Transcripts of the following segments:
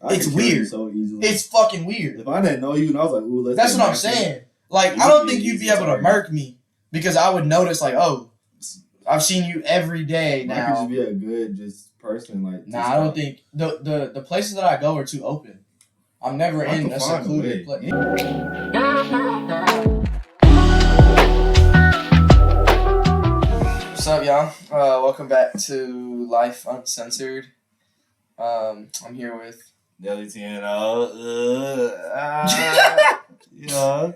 It's weird. So easily. It's fucking weird. If I didn't know you and I was like, ooh, let's That's what I'm saying. Like, I don't think you'd be able to murk me because I would notice, like, oh, I've seen you every day now. I could just be a good person. Like, nah, I don't think the places that I go are too open. I'm never in a secluded place. What's up, y'all? Welcome back to Life Uncensored. I'm here with Delvin and yeah.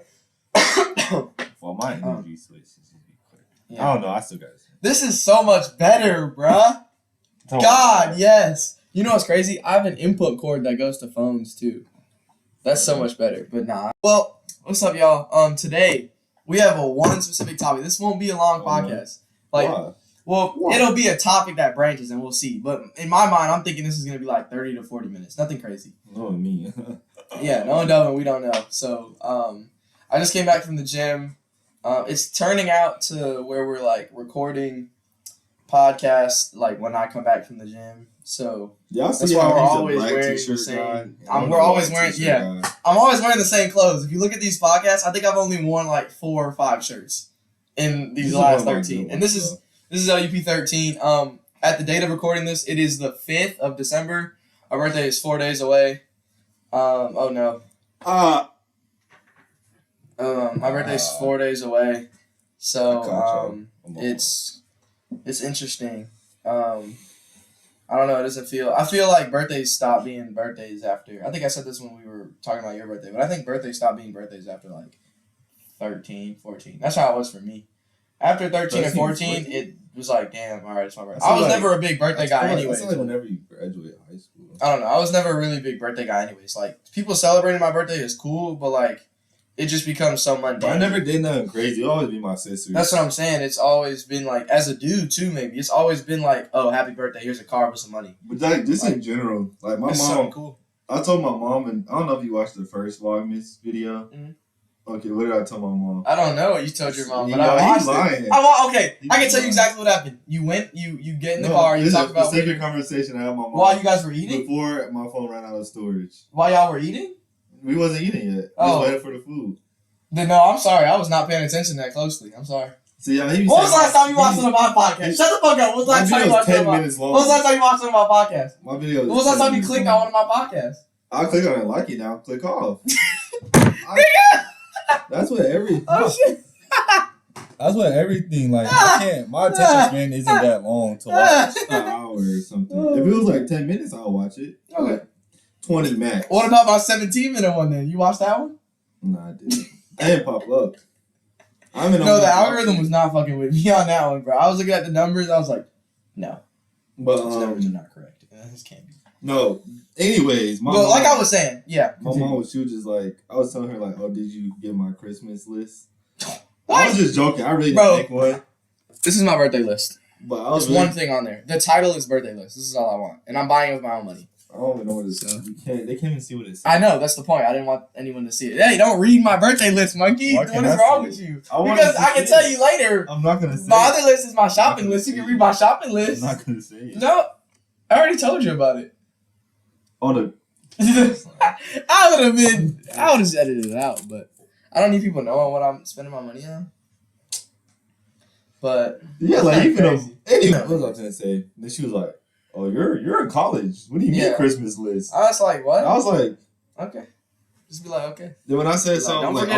Well, my energy switches. Yeah. I don't know. I still got it. This is so much better, bruh. God, yes. You know what's crazy? I have an input cord that goes to phones too. That's so much better. But nah. Well, what's up, y'all? Today we have one specific topic. This won't be a long podcast. It'll be a topic that branches, and we'll see. But in my mind, I'm thinking this is gonna be like 30 to 40 minutes. Nothing crazy. Knowing me. Yeah, knowing Delvin, we don't know. So, I just came back from the gym. It's turning out to where we're like recording podcasts like when I come back from the gym. So that's why we're always wearing the same. We're always wearing I'm always wearing the same clothes. If you look at these podcasts, I think I've only worn like 4 or 5 shirts in these last 13. And this is LUP 13. At the date of recording this, it is the 5th of December. Our birthday is 4 days away. Oh no. My birthday's 4 days away. So it's interesting. I don't know, it doesn't feel I feel like birthdays stop being birthdays after I think I said this when we were talking about your birthday, but I think birthdays stop being birthdays after like 13, 14. That's how it was for me. After 13 and 14, it was like, damn, all right, it's my birthday. I was never a big birthday guy anyways. That's like whenever you graduate high school. I don't know. I was never a really big birthday guy anyways. Like, people celebrating my birthday is cool, but like, it just becomes so mundane. But I never did nothing crazy. It'll always be my sister. That's what I'm saying. It's always been like, as a dude too, maybe. It's always been like, oh, happy birthday, here's a card with some money. But like, just in general, like my mom. So cool. I told my mom, and I don't know if you watched the first Vlogmas video. Mm-hmm. Okay, what did I tell my mom? I don't know what you told your mom, but I watched it. I can tell you exactly what happened. You went, you get in the car, you talk about... This is a secret conversation I had with my mom. While you guys were eating? Before my phone ran out of storage. While y'all were eating? We wasn't eating yet. We was waiting for the food. No, I'm sorry. I was not paying attention that closely. I'm sorry. See, what was the last time you watched one of my podcasts? Shut the fuck up. What was the last time you watched one of my podcasts? What was the last time you watched one of my podcasts? My video. What was the last time you clicked on one of my podcasts? I'll click on it, like it now. Click off. That's what everything. Oh shit. That's what everything like. I can't. My attention span isn't that long to watch an hour or something. If it was like 10 minutes, I'll watch it. Okay. 20 max. What about my 17-minute one then? You watched that one? No, I didn't. That didn't pop up. No, the algorithm was not fucking with me on that one, bro. I was looking at the numbers. I was like, no. But those numbers are not correct. This can't be. No. Anyways, mom, like I was saying, yeah. My mom she was just like, I was telling her like, oh, did you get my Christmas list? What? I was just joking. I really didn't make one. This is my birthday list. But There's one thing on there. The title is birthday list. This is all I want, and I'm buying it with my own money. I don't even know what it says. They can't even see what it says. I know, that's the point. I didn't want anyone to see it. Hey, don't read my birthday list, monkey. What is wrong with you? Because I can tell you later. I'm not gonna say my other list is my shopping list. You can read my shopping list. I'm not gonna say it. No, I already told you about it. I would have just edited it out, but I don't need people knowing what I'm spending my money on. But yeah, like even anyway, what was I gonna say? Then she was like, "Oh, you're in college. What do you mean Christmas list?" I was like, "What?" I was like, "Okay." Just be like, "Okay." Then when I said something like,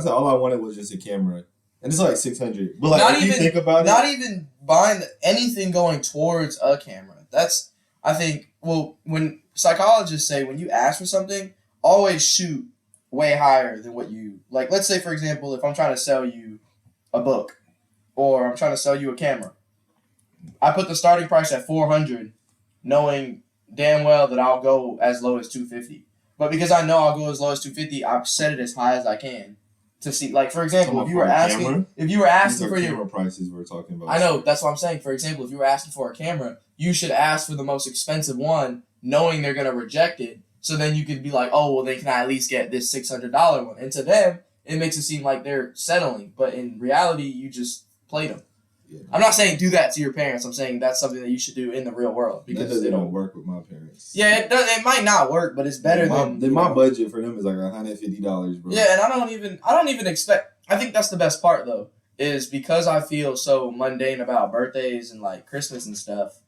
all I wanted was just a camera, and it's like $600. But like, if you think about not even buying anything going towards a camera. That's I think. Well, when psychologists say when you ask for something, always shoot way higher than what you like. Let's say, for example, if I'm trying to sell you a book, or I'm trying to sell you a camera, I put the starting price at $400, knowing damn well that I'll go as low as $250. But because I know I'll go as low as $250, I've set it as high as I can to see. Like, for example, if you were asking for your camera prices, we're talking about. I know, that's what I'm saying. For example, if you were asking for a camera, you should ask for the most expensive one, knowing they're gonna reject it. So then you could be like, oh well, then can I at least get this $600 one? And to them, it makes it seem like they're settling, but in reality, you just played them. Yeah. I'm not saying do that to your parents. I'm saying that's something that you should do in the real world because that doesn't work with my parents. Yeah, it does. It might not work, but it's better than my budget for them is like $150, bro. Yeah, and I don't even expect. I think that's the best part though, is because I feel so mundane about birthdays and like Christmas and stuff.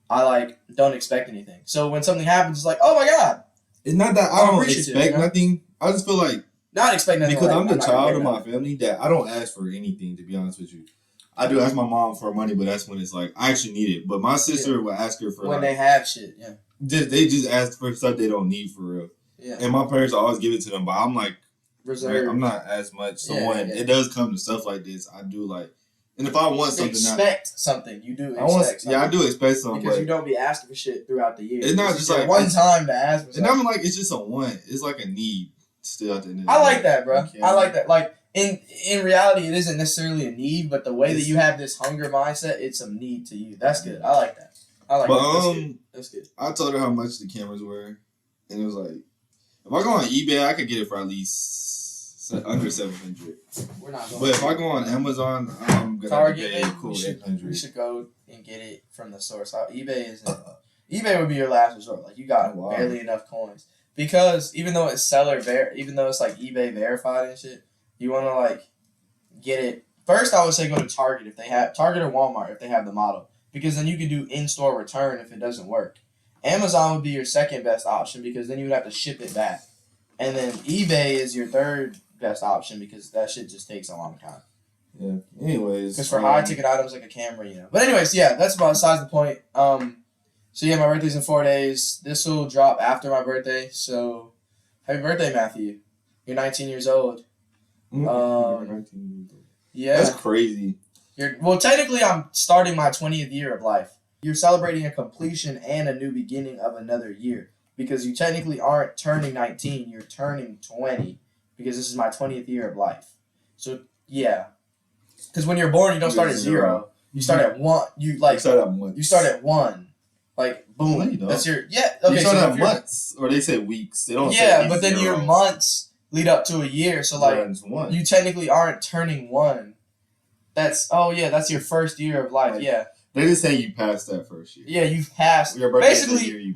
I like don't expect anything. So when something happens, it's like, oh my god. It's not that I don't expect nothing. I just feel like not expect nothing because I'm the child of my family that I don't ask for anything. To be honest with you. I do ask my mom for money, but that's when it's like I actually need it. But my sister will ask her for when they have shit. Yeah, they just ask for stuff they don't need for real. Yeah, and my parents always give it to them, but I'm like reserved. I'm not as much. So when it does come to stuff like this, I do like. And if I want something, something. You do expect something. Yeah, I do expect something because you don't be asking for shit throughout the year. It's not just like one time to ask for something. And I'm like, it's just a want. It's like a need still at the end of the day. I like that, bro. I like that. Like. In reality, it isn't necessarily a need, but the way that you have this hunger mindset, it's a need to you. That's good. I like that. That's good. I told her how much the cameras were, and it was like, if I go on eBay, I could get it for at least under $700. We're not going. But if I go on Amazon, I'm gonna Target, pay cool $800. We should go and get it from the source. eBay is eBay would be your last resort. Like you got barely enough coins because even though it's even though it's like eBay verified and shit. You want to like get it first. I would say go to Target if they have Target or Walmart if they have the model because then you can do in-store return if it doesn't work. Amazon would be your second best option because then you would have to ship it back, and then eBay is your third best option because that shit just takes a long time. Yeah. Anyways, because for high ticket items like a camera, But anyways, yeah, that's about besides the point. So yeah, my birthday's in 4 days. This will drop after my birthday. So happy birthday, Matthew! You're 19 years old. Yeah, that's crazy. Technically, I'm starting my 20th year of life. You're celebrating a completion and a new beginning of another year because you technically aren't turning 19. You're turning 20 because this is my 20th year of life. So yeah, because when you're born, you don't start at 0. You start at 1. You start at 1. Like boom. No, that's your Okay, you start at months, or they say weeks. They don't. Yeah, but then your months lead up to a year, so like you technically aren't turning 1. That's your first year of life. Yeah, they just say you passed that first year. Yeah, you've passed. Your birthday basically,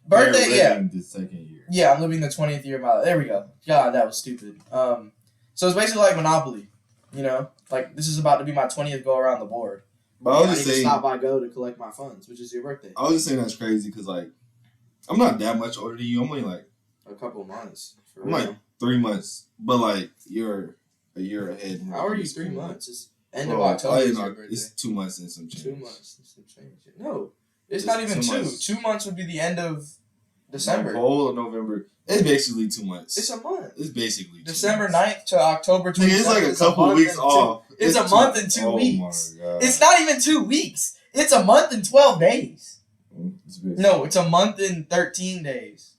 birthday. Yeah, the second year. Yeah, I'm living the 20th year of my life. There we go. God, that was stupid. So it's basically like Monopoly. Like this is about to be my 20th go around the board. But I was just saying, stop by Go to collect my funds, which is your birthday. I was just saying that's crazy because like I'm not that much older than you. I'm only like a couple of months. I'm like 3 months, but like you're a year ahead. How are you 3 months? It's end of October. It's 2 months and some change. 2 months and some change. No, it's not even 2. 2 months would be the end of December. The whole of November. It's basically 2 months. It's a month. It's basically December 9th to October 27th. It's like a couple weeks off. It's a month and 2 weeks. Oh my God. It's not even 2 weeks. It's a month and 12 days. No, it's a month and 13 days.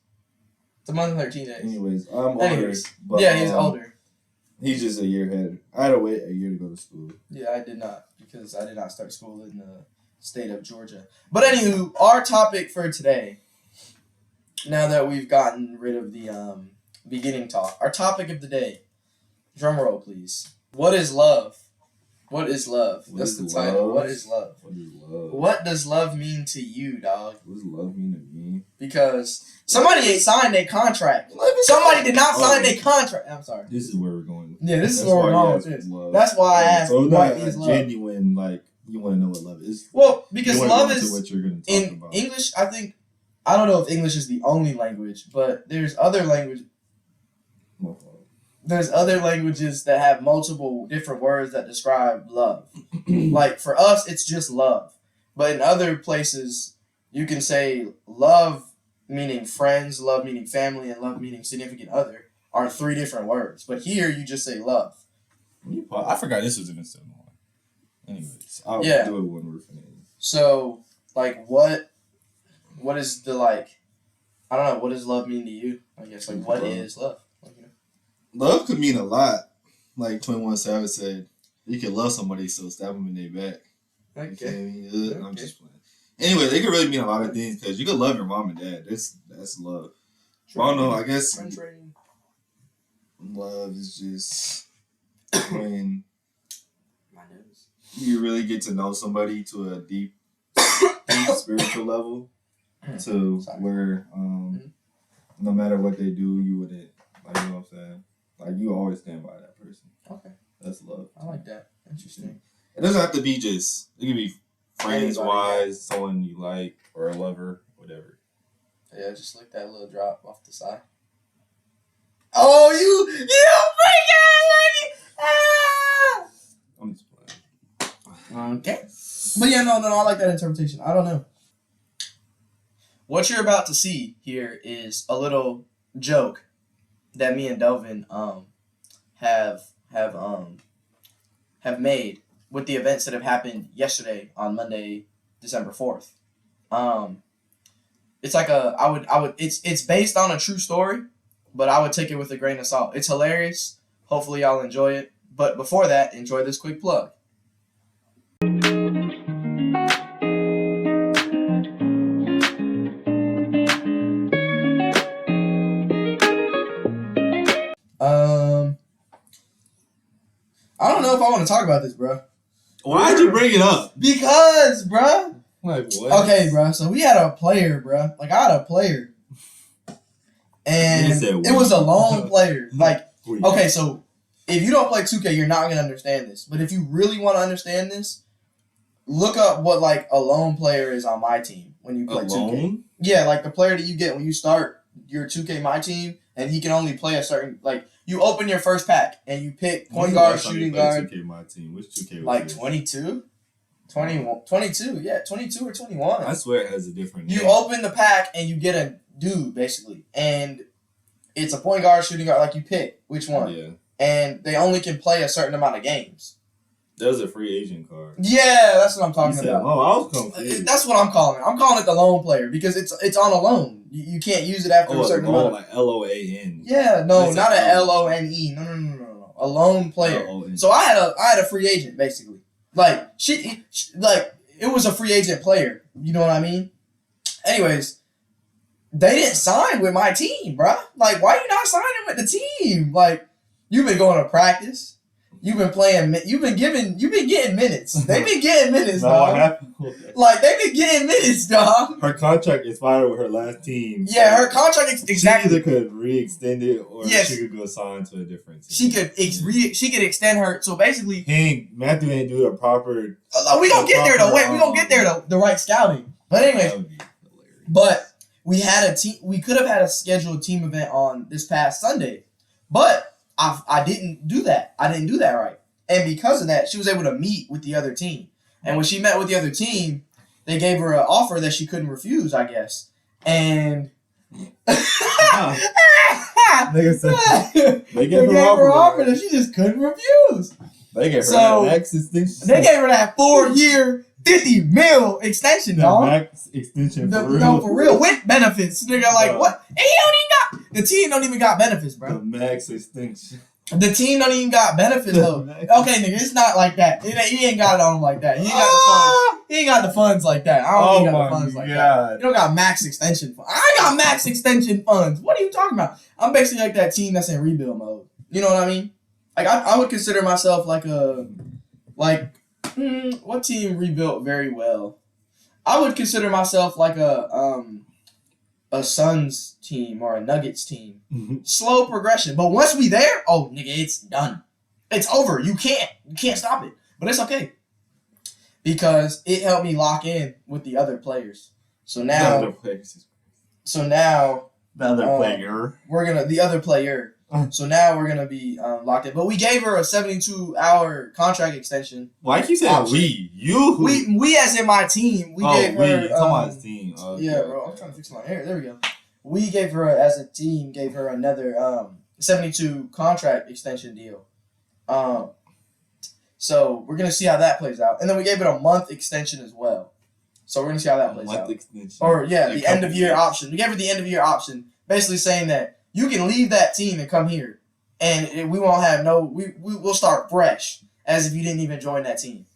It's a month and 13 days. Anyways, I'm older. But, yeah, he's older. He's just a year ahead. I had to wait a year to go to school. Yeah, I did not because I did not start school in the state of Georgia. But anywho, our topic for today, now that we've gotten rid of the beginning talk, our topic of the day, drum roll please. What is love? What is love? That's the title. What is love? What is love? What does love mean to you, dog? What does love mean to me? Because somebody ain't signed their contract. Somebody did not sign their contract. I'm sorry. This is where we're going. Yeah, this is where we're going with this. That's why I asked what is love. Genuine, like you want to know what love is. Well, because love is what you're going to talk in about. English. I don't know if English is the only language, but there's other language. There's other languages that have multiple different words that describe love. Like for us, it's just love. But in other places, you can say love meaning friends, love meaning family, and love meaning significant other are 3 different words. But here, you just say love. I forgot this was even so long. Anyways, I'll do it one word for me. So, like, what is the, like, I don't know, what does love mean to you? I guess, like, what is love? Love could mean a lot. Like 21 Savage said, you can love somebody, so stab them in their back. Okay. I'm just playing. Anyway, it could really mean a lot of things because you can love your mom and dad. That's love. I don't know. I guess love is just when. My nose. you really get to know somebody to a deep spiritual level, to where no matter what they do, you wouldn't, like, you know what I'm saying? Like, you always stand by that person. Okay. That's love. I like that. Interesting. It doesn't have to be just, it can be friends-wise, Anybody, someone you like, or a lover, whatever. Yeah, just lick that little drop off the side. Oh, you freak ass lady! Ah! I'm just playing. Okay. But yeah, no, I like that interpretation. I don't know. What you're about to see here is a little joke that me and Delvin have made with the events that have happened yesterday on Monday, December 4th. It's like it's based on a true story, but I would take it with a grain of salt. It's hilarious. Hopefully y'all enjoy it. But before that, enjoy this quick plug. I don't know if I want to talk about this, bro. Why'd you bring it up? Because, bro. Like, what? Okay, bro. So we had a player, bro. Like, I had a player. And it was a lone player. Like, okay, so if you don't play 2K, you're not going to understand this. But if you really want to understand this, look up what, like, a lone player is on my team when you play 2K. Yeah, like the player that you get when you start your 2K My Team, and he can only play a certain, like, you open your first pack, and you pick point guard, shooting guard. 2K My Team. Which 2K was like 22? 22, yeah, 22 or 21. I swear it has a different You name. open the pack, and you get a dude, basically. And it's a point guard, shooting guard, like you pick which one. Yeah. And they only can play a certain amount of games. That was a free agent card. Yeah, that's what I'm talking about. Oh, I was confused. That's what I'm calling it. I'm calling it the loan player because it's on a loan. You can't use it after a certain amount. Like LOAN. Yeah, no, not a LONE. No. A loan player. L-O-N. So I had a free agent basically. Like it was a free agent player. You know what I mean? Anyways, they didn't sign with my team, bruh. Like, why you not signing with the team? Like, you've been going to practice. You've been playing. You've been getting minutes. They've been getting minutes, dog. Like, they've been getting minutes, dog. Her contract expired with her last team. Yeah, her contract exactly. She either could re-extend it or she could go sign to a different team. She could extend her. So basically, Matthew didn't do the proper. We gonna get there though. Wait, we gonna get there though. The right scouting. But anyway, we had a team. We could have had a scheduled team event on this past Sunday, but I didn't do that. I didn't do that right. And because of that, she was able to meet with the other team. And when she met with the other team, they gave her an offer that she couldn't refuse, I guess. And they gave her an offer that she just couldn't refuse. They gave her that max extension. They gave her that 4-year, $50 million extension, dog. Max extension for real. No, for real. With benefits. Nigga, like, what? And the team don't even got benefits, bro. The max extension. The team don't even got benefits, though. Okay, nigga, it's not like that. He ain't got it on him like that. He ain't got the funds. He ain't got the funds like that. I don't think he got the funds like that. You don't got max extension funds. I got max extension funds. What are you talking about? I'm basically like that team that's in rebuild mode. You know what I mean? Like, I would consider myself like what team rebuilt very well? I would consider myself like a Suns team or a Nuggets team. Mm-hmm. Slow progression. But once we there, oh, nigga, it's done. It's over. You can't stop it. But it's okay. Because it helped me lock in with the other players. So now... The other player. The other player. So now we're gonna be locked in. But we gave her a 72-hour contract extension. Why you saying we? You? We as in my team. We gave her. Someone's team. Yeah, bro. I'm trying to fix my hair. There we go. We gave her as a team. Gave her another 72 contract extension deal. So we're gonna see how that plays out, and then we gave it a month extension as well. So we're gonna see how that plays out. Extension. Or the end of year option. We gave her the end of year option, basically saying that you can leave that team and come here, and we won't have we'll start fresh as if you didn't even join that team.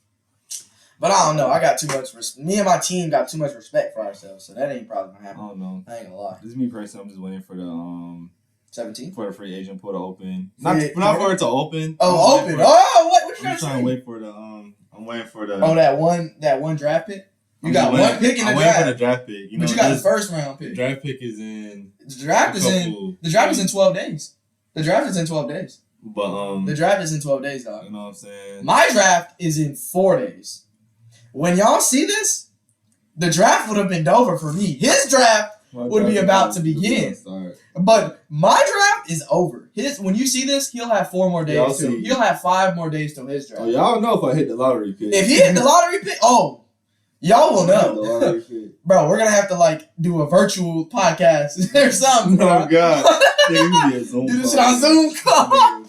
But I don't know. I got too much me and my team got too much respect for ourselves, so that ain't probably gonna happen. I don't know. I ain't gonna lie. This is me personally. I'm just waiting for the 17 for the free agent pool to open. Not for it to open. Oh, open. What you I'm trying to wait for the I'm I'm waiting for the. Oh, that one draft pick. You got one pick in the draft. I'm waiting for the draft pick. But you got the first round pick. The draft pick is in. The draft is in 12 days. The draft is in 12 days. But the draft is in 12 days, dog. You know what I'm saying? My draft is in 4 days. When y'all see this, the draft would have been over for me. His draft would be about to begin. But my draft is over. When you see this, he'll have 4 more days too. He'll have 5 more days till his draft. Oh, y'all know if I hit the lottery pick. If he hit the lottery pick, y'all will know. Bro, we're gonna have to do a virtual podcast or something. Oh God. Do this shit on Zoom call.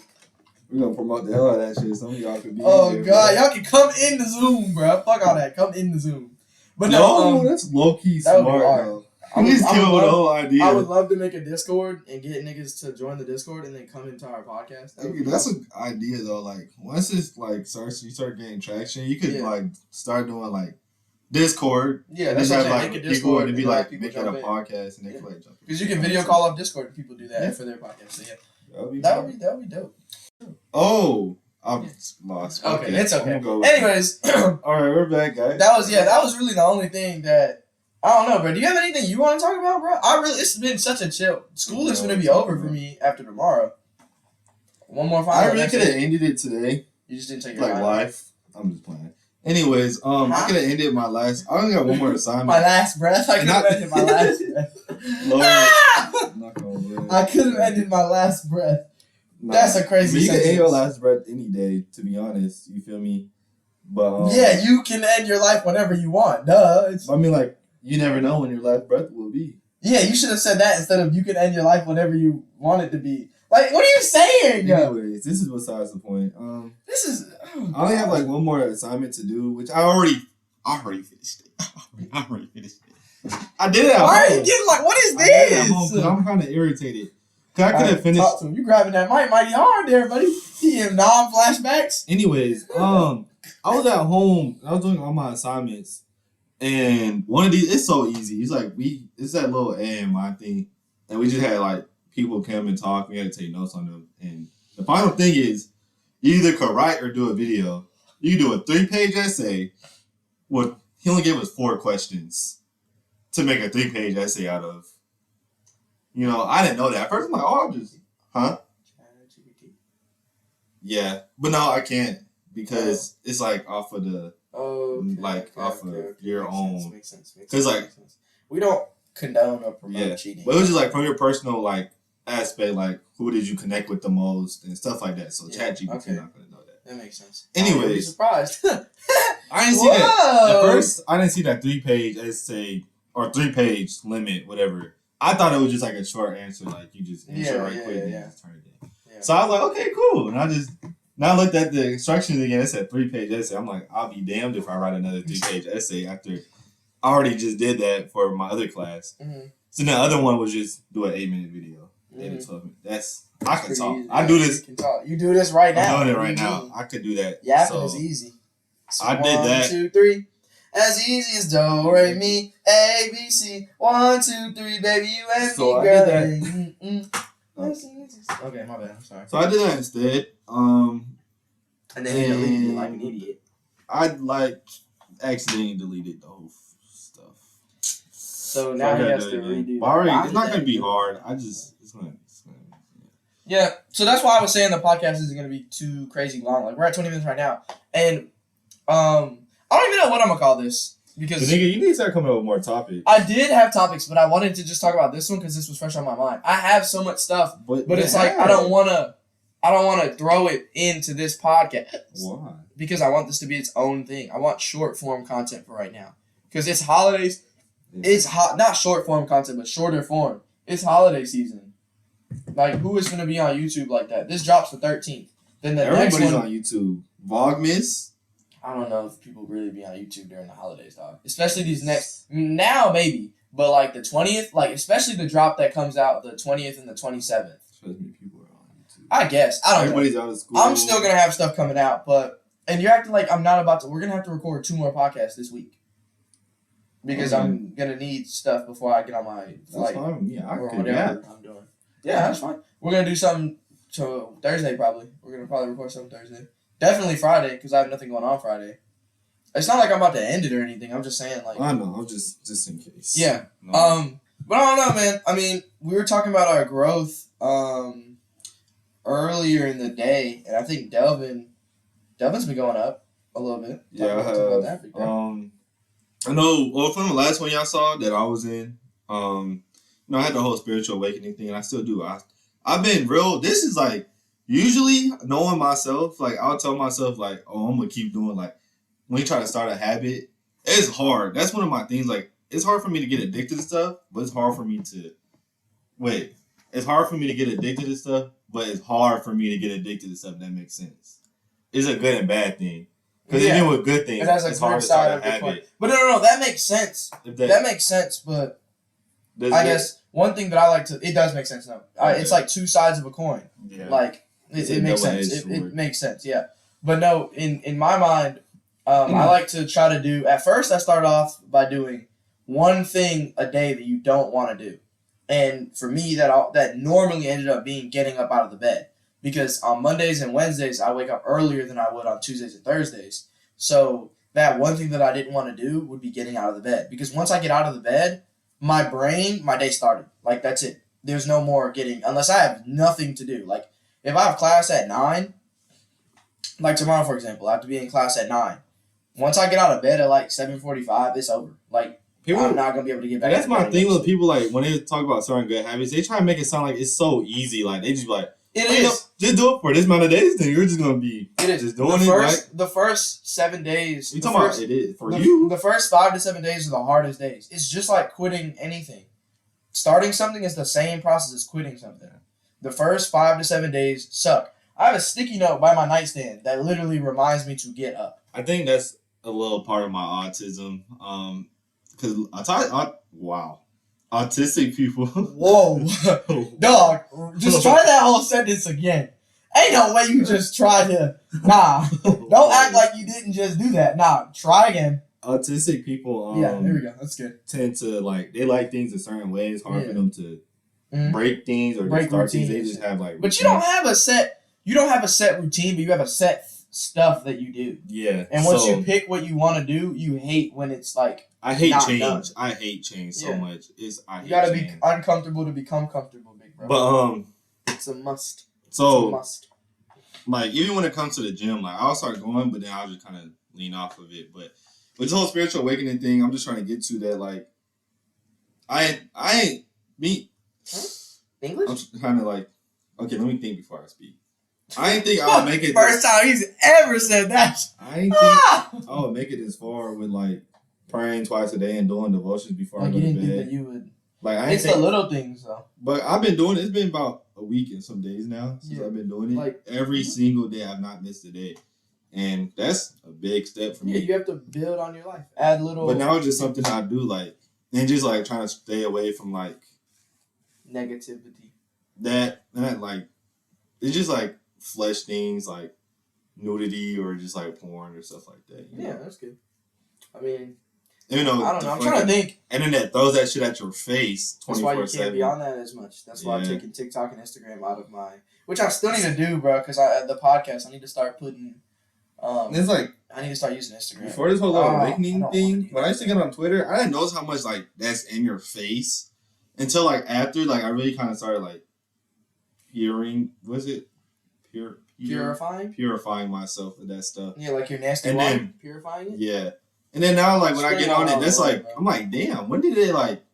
We're gonna promote the hell out of that shit. Some of y'all could be. Oh God, bro. Y'all can come in the Zoom, bro. Fuck all that. Come in the Zoom. But no, that's low key smart though. I just came up with the whole idea. I would love to make a Discord and get niggas to join the Discord and then come into our podcast. That's an idea though. Like once it's you start getting traction, you could start doing Discord. Yeah, that's just have make a Discord and be making a podcast and they can jump in. Because you can video call up Discord and people do that for their podcast. So that would be dope. Oh, I'm lost. Okay, it's okay. Anyways, all right, we're back, guys. That was really the only thing that I don't know, bro. Do you have anything you want to talk about, bro? It's been such a chill. School is gonna be over for me after tomorrow. One more final. I really could have ended it today. You just didn't take your life. I'm just playing. Anyways, I could have ended my last. I only got one more assignment. My last breath. I could have ended my last breath. I could have ended my last breath. Nah, that's a crazy. You can end your last breath any day. To be honest, you feel me? But you can end your life whenever you want. Duh. I mean, you never know when your last breath will be. Yeah, you should have said that instead of you can end your life whenever you want it to be. What are you saying? Anyways, this is besides the point. I only have one more assignment to do, which I already finished it. I already finished it. I did it at home. Why are you getting what is this? I'm kind of irritated. Cause I could have finished. Talk to him. You grabbing that mic mighty hard there, buddy. He in non-flashbacks. Anyways, I was at home. I was doing all my assignments, and one of these it's so easy. It's that little AMI thing, and we just had people come and talk. We had to take notes on them, and the final thing is you either could write or do a video. You can do a 3-page essay. Well, he only gave us 4 questions to make a 3-page essay out of. I didn't know that. At first, I'm I'll just, yeah. But no, I can't because it's off of the, off of your own. Makes sense. Because we don't condone or promote cheating. But it was just from your personal aspect, who did you connect with the most and stuff like that. So ChatGPT not gonna know that. That makes sense. Anyways, be surprised. I didn't see that at first. I didn't see that 3-page essay or 3-page limit, whatever. I thought it was just a short answer, you just answer quick and just turn it in. Yeah. So I was okay, cool. And I looked at the instructions again. It said 3-page essay. I'm I'll be damned if I write another 3-page essay after I already just did that for my other class. Mm-hmm. So the other one was just do an 8-minute video. 8 to 12 minutes. I can talk. I do this. You do this right now. I'm doing it right now. I could do that. Yapping is easy. So I did that. 1, 2, 3. As easy as do, re, mi, A, B, C. 1, 2, 3, baby, you and me, girl. I did that. Okay, my bad. I'm sorry. So I did that instead. And then you deleted it like an idiot. I accidentally deleted the whole stuff. So now he has to redo. It's not gonna be hard. It's gonna. Yeah. So that's why I was saying the podcast isn't gonna be too crazy long. We're at 20 minutes right now, and I don't even know what I'm gonna call this because you need to start coming up with more topics. I did have topics, but I wanted to just talk about this one because this was fresh on my mind. I have so much stuff, but it's I don't want to throw it into this podcast. Why? Because I want this to be its own thing. I want short form content for right now because it's holidays. Yeah. It's not short form content, but shorter form. It's holiday season. Who is gonna be on YouTube like that? This drops the 13th. Then everybody's next one on YouTube. Vlogmas. I don't know if people really be on YouTube during the holidays, dog. Especially these now maybe, but the 20th, especially the drop that comes out the 20th and the 27th. People are on YouTube. I guess. I don't know. Everybody's out of school. I'm still going to have stuff coming out, and you're acting like I'm not about to, we're going to have to record 2 more podcasts this week. Because I'm going to need stuff before I get on my flight. That's fine. Yeah, or whatever I'm doing. Yeah, that's fine. We're going to do something Thursday probably. We're going to probably record something Thursday. Definitely Friday, because I have nothing going on Friday. It's not like I'm about to end it or anything. I'm just saying, like. I know. I'm just in case. Yeah. No. But I don't know, man. I mean, we were talking about our growth earlier in the day, and I think Delvin's been going up a little bit. Yeah, I have. I know. Well, from the last one y'all saw that I was in, I had the whole spiritual awakening thing, and I still do. I've been real. This is like usually knowing myself. Like I'll tell myself like, oh, I'm gonna keep doing. Like when you try to start a habit, it's hard. That's one of my things. Like it's hard for me to get addicted to stuff, but it's hard for me to wait. It's hard for me to get addicted to stuff, but it's hard for me to get addicted to stuff. That makes sense. It's a good and bad thing. Because even with good things, it's hard to start a habit. But no, that makes sense. That makes sense, but I guess one thing that I like to... It does make sense, no. Okay. It's like two sides of a coin. Yeah. Like, it makes sense. It makes sense, yeah. But no, in my mind, I like to try to do... At first, I start off by doing one thing a day that you don't want to do. And for me, that normally ended up being getting up out of the bed. Because on Mondays and Wednesdays, I wake up earlier than I would on Tuesdays and Thursdays. So that one thing that I didn't want to do would be getting out of the bed. Because once I get out of the bed, my day started. Like, that's it. There's no more getting, unless I have nothing to do. Like, if I have class at 9, like tomorrow, for example, I have to be in class at 9. Once I get out of bed at like 7:45, it's over. Like, I'm not going to be able to get back. That's my thing with people, like, when they talk about starting good habits, they try to make it sound like it's so easy. Like, they just be like, it is. Just do it for this amount of days, then you're just going to be just doing The first 7 days. You talking about it is for you? The first 5 to 7 days are the hardest days. It's just like quitting anything. Starting something is the same process as quitting something. The first 5 to 7 days suck. I have a sticky note by my nightstand that literally reminds me to get up. I think that's a little part of my autism. Because autistic people. Whoa. Dog, just try that whole sentence again. Ain't no way you just tried to. Nah. Don't act like you didn't just do that. Nah, try again. Autistic people yeah, there we go. That's good. Tend to they like things a certain way. It's hard for them to break things or just start things. They just have like But you don't have a set routine, but you have a set stuff that you do. Yeah. And once you pick what you want to do, you hate when it's like I hate change. Done. I hate change so much. You gotta be uncomfortable to become comfortable, big bro. But it's a must. So it's a must. Like even when it comes to the gym, like I'll start going, but then I'll just kind of lean off of it. But with this whole spiritual awakening thing, I'm just trying to get to that. Like I ain't me. English. I'm kind of like okay. Let me think before I speak. I ain't think I would make it. First time he's ever said that. I ain't think I would make it this far with like praying twice a day and doing devotions before I go to bed. You didn't think that you would. Like it's the little things though. But I've been doing it. It's been about a week and some days now since I've been doing it. Like every single day, I've not missed a day, and that's a big step for me. Yeah, you have to build on your life. Add little. But now it's just something I do, like, and just like trying to stay away from like negativity. That like it's just like flesh things like nudity or just like porn or stuff like that. Yeah, that's good. I mean, you know, I don't know. I'm trying to think. Internet throws that shit at your face 24/7. That's why you can't be on that as much. That's why I'm taking TikTok and Instagram out of my, which I still need to do, bro. Because the podcast, I need to start putting. It's like I need to start using Instagram. Before this whole awakening thing, when I used to get on Twitter, I didn't notice how much like that's in your face until like after like I really kind of started like purifying myself with that stuff. Yeah, like your nasty wine, purifying it. Yeah, and then now like when I get on it, that's like I'm like, damn, when did it like?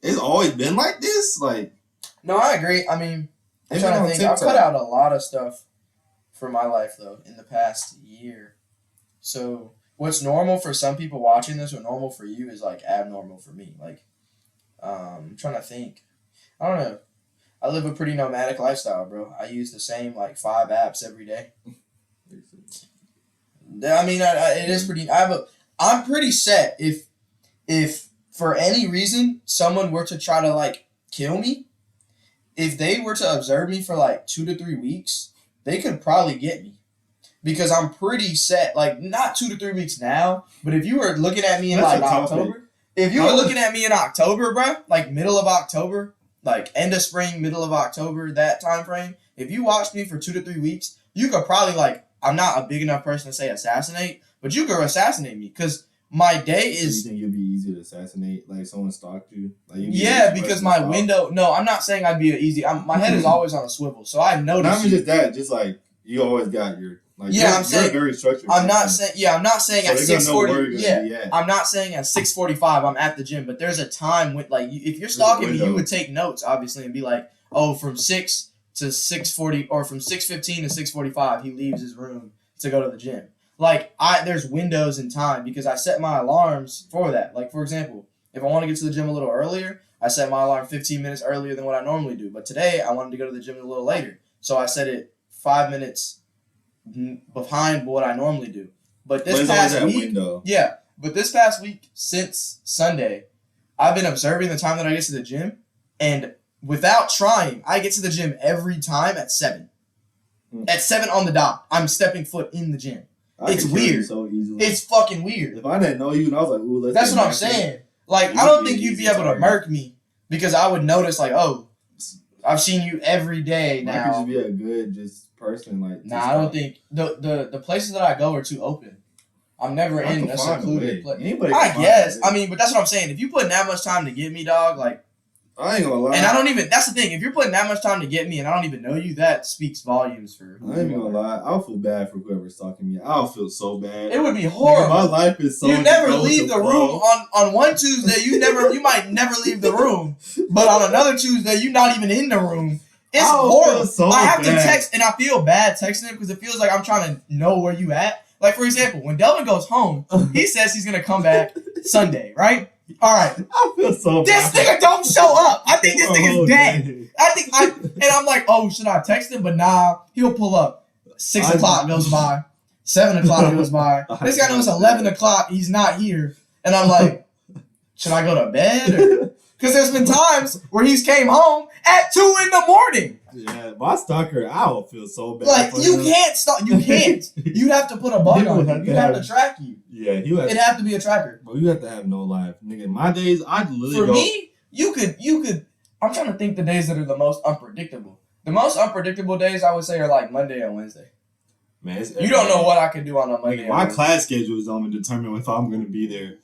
It's always been like this, like. No, I agree. I mean, I'm trying to think. I've cut out a lot of stuff for my life though in the past year. So what's normal for some people watching this or normal for you is like abnormal for me. Like, I'm trying to think. I don't know. I live a pretty nomadic lifestyle, bro. I use the same like 5 apps every day. I mean, it is pretty. I'm pretty set. If for any reason someone were to try to like kill me, if they were to observe me for like 2 to 3 weeks, they could probably get me. Because I'm pretty set. Like not 2 to 3 weeks now, but if you were looking at me in like October, bro, like middle of October. Like end of spring, middle of October, that time frame. If you watched me for 2 to 3 weeks, you could probably like. I'm not a big enough person to say assassinate, but you can assassinate me because my day So is. you think you'd be easy to assassinate? Like someone stalked you? Like Yeah, because my window. No, I'm not saying I'd be easy. My head is always on a swivel, so I notice. Not even just that, just like you always got your. Like, yeah, I'm saying. You're very structured. I'm not saying. Yeah, I'm not saying so at 6:40. Yeah, I'm not saying at 6:45 I'm at the gym, but there's a time when like if you're stalking me, you would take notes obviously and be like, oh, from 6 to 6:40 or from 6:15 to 6:45 he leaves his room to go to the gym. Like there's windows in time because I set my alarms for that. Like for example, if I want to get to the gym a little earlier, I set my alarm 15 minutes earlier than what I normally do. But today I wanted to go to the gym a little later, so I set it 5 minutes behind what I normally do. But this past week, but this past week since Sunday, I've been observing the time that I get to the gym, and without trying, I get to the gym every time at 7. At 7 on the dot, I'm stepping foot in the gym. It's weird. So easily. It's fucking weird. If I didn't know you and I was like, ooh, let's. That's what I'm saying. Like, I don't think you'd be able to murk me because I would notice, like, oh, I've seen you every day now. I could just be a good person, like. Nah, I don't think the places that I go are too open. I'm never in a secluded place. I guess. I mean, but that's what I'm saying. If you put that much time to get me, dog, like. I ain't gonna lie. And I don't even. That's the thing. If you're putting that much time to get me, and I don't even know you, that speaks volumes for. I ain't gonna lie. I'll feel bad for whoever's stalking me. I'll feel so bad. It would be horrible. My life is so. You never leave the room on one Tuesday. You might never leave the room, but on another Tuesday, you're not even in the room. It's horrible. So I have to text, and I feel bad texting him because it feels like I'm trying to know where you at. Like for example, when Delvin goes home, he says he's gonna come back Sunday, right? All right. I feel so bad. This nigga don't show up. I think this nigga's dead. And I'm like, oh, should I text him? But nah, he'll pull up. 6 o'clock goes by. 7 o'clock goes by. This guy knows 11 o'clock. He's not here. And I'm like, should I go to bed? Because there's been times where he's came home at 2 in the morning. Yeah, my stalker, I will feel so bad. Like, you can't stop. You can't. You'd have to put a bug on him. You'd have to track you. Yeah, it'd have to be a tracker. But you have to have no life. Nigga, my days, I'd literally For me, you could. I'm trying to think the days that are the most unpredictable. The most unpredictable days, I would say, are like Monday and Wednesday. Man, you don't know what I can do on a Monday. My class schedule is only determined if I'm going to be there.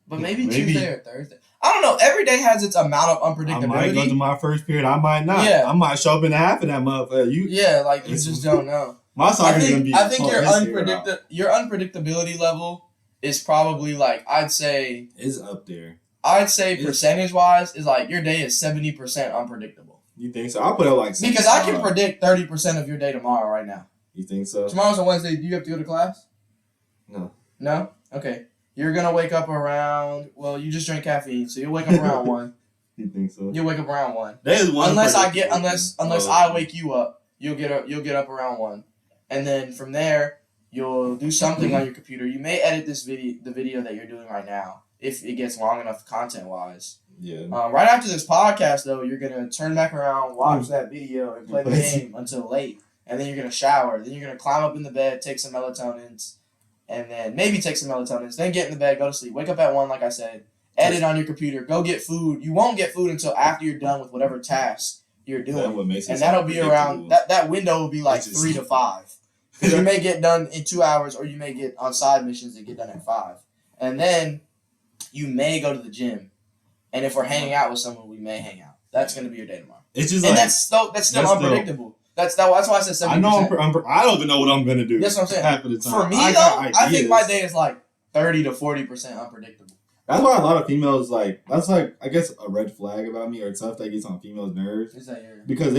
But maybe Tuesday or Thursday. I don't know. Every day has its amount of unpredictability. I might go to my first period. I might not. Yeah. I might show up in half of that motherfucker. You just don't know. My soccer's going to be... I think your unpredictability level is probably like, I'd say... It's up there. I'd say percentage-wise is like your day is 70% unpredictable. You think so? I'll put it like... Because I can predict 30% of your day tomorrow right now. You think so? Tomorrow's a Wednesday. Do you have to go to class? No. No? Okay. You're going to wake up around... Well, you just drink caffeine, so you'll wake up around 1. You think so? You'll wake up around 1. There's one unless I wake you up, you'll get up around 1. And then from there, you'll do something on your computer. You may edit the video that you're doing right now, if it gets long enough content-wise. Yeah. Right after this podcast, though, you're going to turn back around, watch that video, and play the game until late. And then you're going to shower. Then you're going to climb up in the bed, take some melatonins, and then maybe take some melatonins. Then get in the bed, go to sleep. Wake up at 1, like I said. Edit on your computer. Go get food. You won't get food until after you're done with whatever task you're doing. And that'll be around... That window will be like 3 to 5. Because you may get done in 2 hours, or you may get on side missions that get done at 5. And then you may go to the gym. And if we're hanging out with someone, we may hang out. That's going to be your day tomorrow. It's just and that's still unpredictable. That's why I said 70%. I know I don't even know what I'm going to do. That's what I'm saying. Half of the time. For me, I think my day is like 30 to 40% unpredictable. That's why a lot of females that's like, I guess, a red flag about me or stuff that gets on females' nerves. Is that your... Because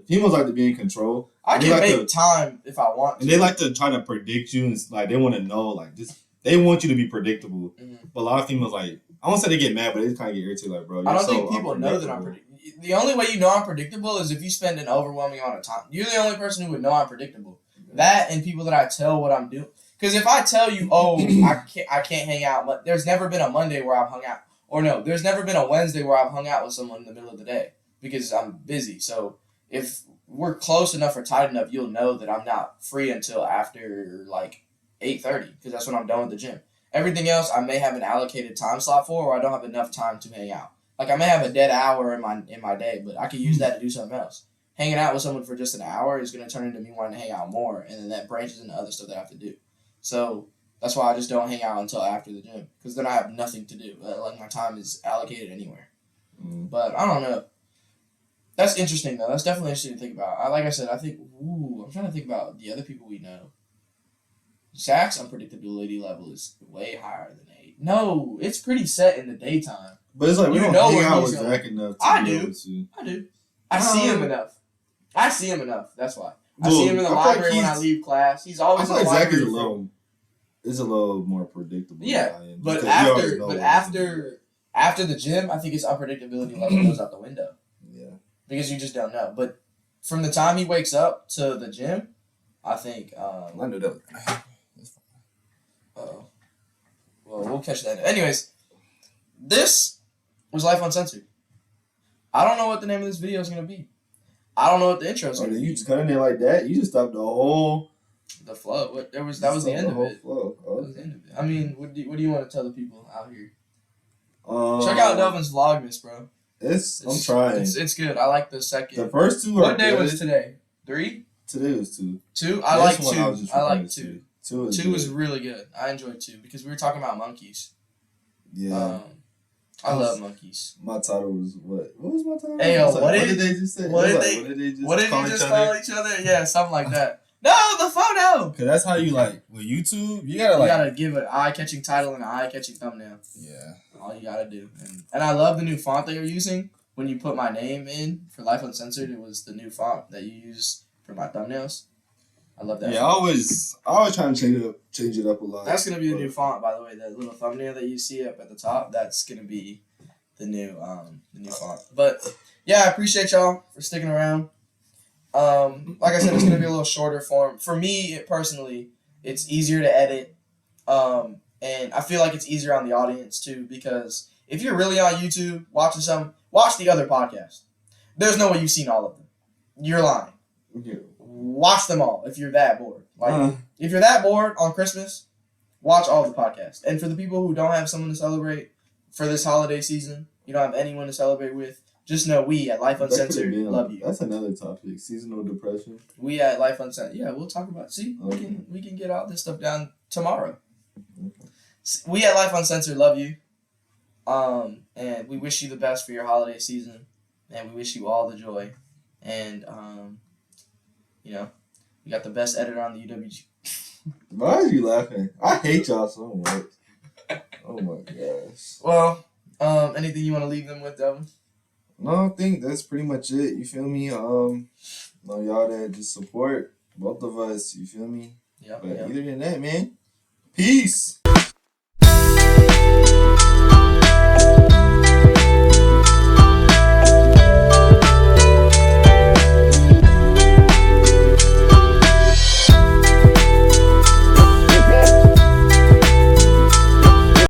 females like to be in control. I can make time if I want to. And they like to try to predict you, and like they want to know, like, just, they want you to be predictable. Mm-hmm. But a lot of females, like, I won't say they get mad, but they just kind of get irritated, like, bro, I don't think people know that I'm predictable. The only way you know I'm predictable is if you spend an overwhelming amount of time. You're the only person who would know I'm predictable. Mm-hmm. That and people that I tell what I'm doing. Because if I tell you, I can't hang out, but there's never been a Monday where I've hung out. Or no, there's never been a Wednesday where I've hung out with someone in the middle of the day because I'm busy. So if we're close enough or tight enough, you'll know that I'm not free until after like 8:30 because that's when I'm done with the gym. Everything else, I may have an allocated time slot for, or I don't have enough time to hang out. Like I may have a dead hour in my day, but I could use that to do something else. Hanging out with someone for just an hour is going to turn into me wanting to hang out more, and then that branches into other stuff that I have to do. So That's why I just don't hang out until after the gym, because then I have nothing to do. Like my time is allocated anywhere. But I don't know. That's interesting though. That's definitely interesting to think about. Like I said, I think. I'm trying to think about the other people we know. Zach's unpredictability level is way higher than 8. No, it's pretty set in the daytime. But it's like we don't hang out with Zach enough. I do. I see him enough. That's why. I see him in the library when I leave class. He's always in the library. Zach is a little more predictable. Yeah, but after the gym, I think his unpredictability level goes out the window. Yeah, because you just don't know. But from the time he wakes up to the gym, I think. I knew that. Uh-oh. Well, we'll catch that. Anyways, this was Life Uncensored. I don't know what the name of this video is going to be. I don't know what the intro is going to be. You just cut in there like that? You just stopped the whole... The flow. That was the end of it. Flow. Oh. That was the end of it. I mean, what do you want to tell the people out here? Check out Delvin's Vlogmas, bro. I'm trying. It's good. I like the second. The first 2 are What day was today? 3? Today was 2. 2? I like 2. I like 2. 2 was really good. I enjoyed 2 because we were talking about monkeys. Yeah. I love monkeys. My title was what? What was my title? Hey, what did they just say? What did they just call each other? Yeah, something like that. No, the photo. Cause that's how you with YouTube. You gotta give an eye-catching title and an eye-catching thumbnail. Yeah. All you gotta do. And I love the new font that you're using. When you put my name in for Life Uncensored, it was the new font that you use for my thumbnails. I love that. Yeah, I always trying to change it up a lot. That's gonna be the new font, by the way. That little thumbnail that you see up at the top, that's gonna be the new font. But yeah, I appreciate y'all for sticking around. Like I said, it's gonna be a little shorter form. For me personally, it's easier to edit, and I feel like it's easier on the audience too, because if you're really on YouTube watching something, watch the other podcast. There's no way you've seen all of them. You're lying. Yeah. Watch them all if you're that bored. If you're that bored on Christmas, watch all the podcasts. And for the people who don't have someone to celebrate for this holiday season, you don't have anyone to celebrate with, just know we at Life Uncensored love you. That's another topic. Seasonal depression. We at Life Uncensored. Yeah, we'll talk about it. See, we can get all this stuff down tomorrow. Okay. We at Life Uncensored love you. And we wish you the best for your holiday season. And we wish you all the joy. And we got the best editor on the UWG. Why are you laughing? I hate y'all so much. Oh my gosh. Well, anything you want to leave them with, Delvin? No, I think that's pretty much it. You feel me? Y'all that just support both of us. You feel me? Yeah. But other than that, man, peace.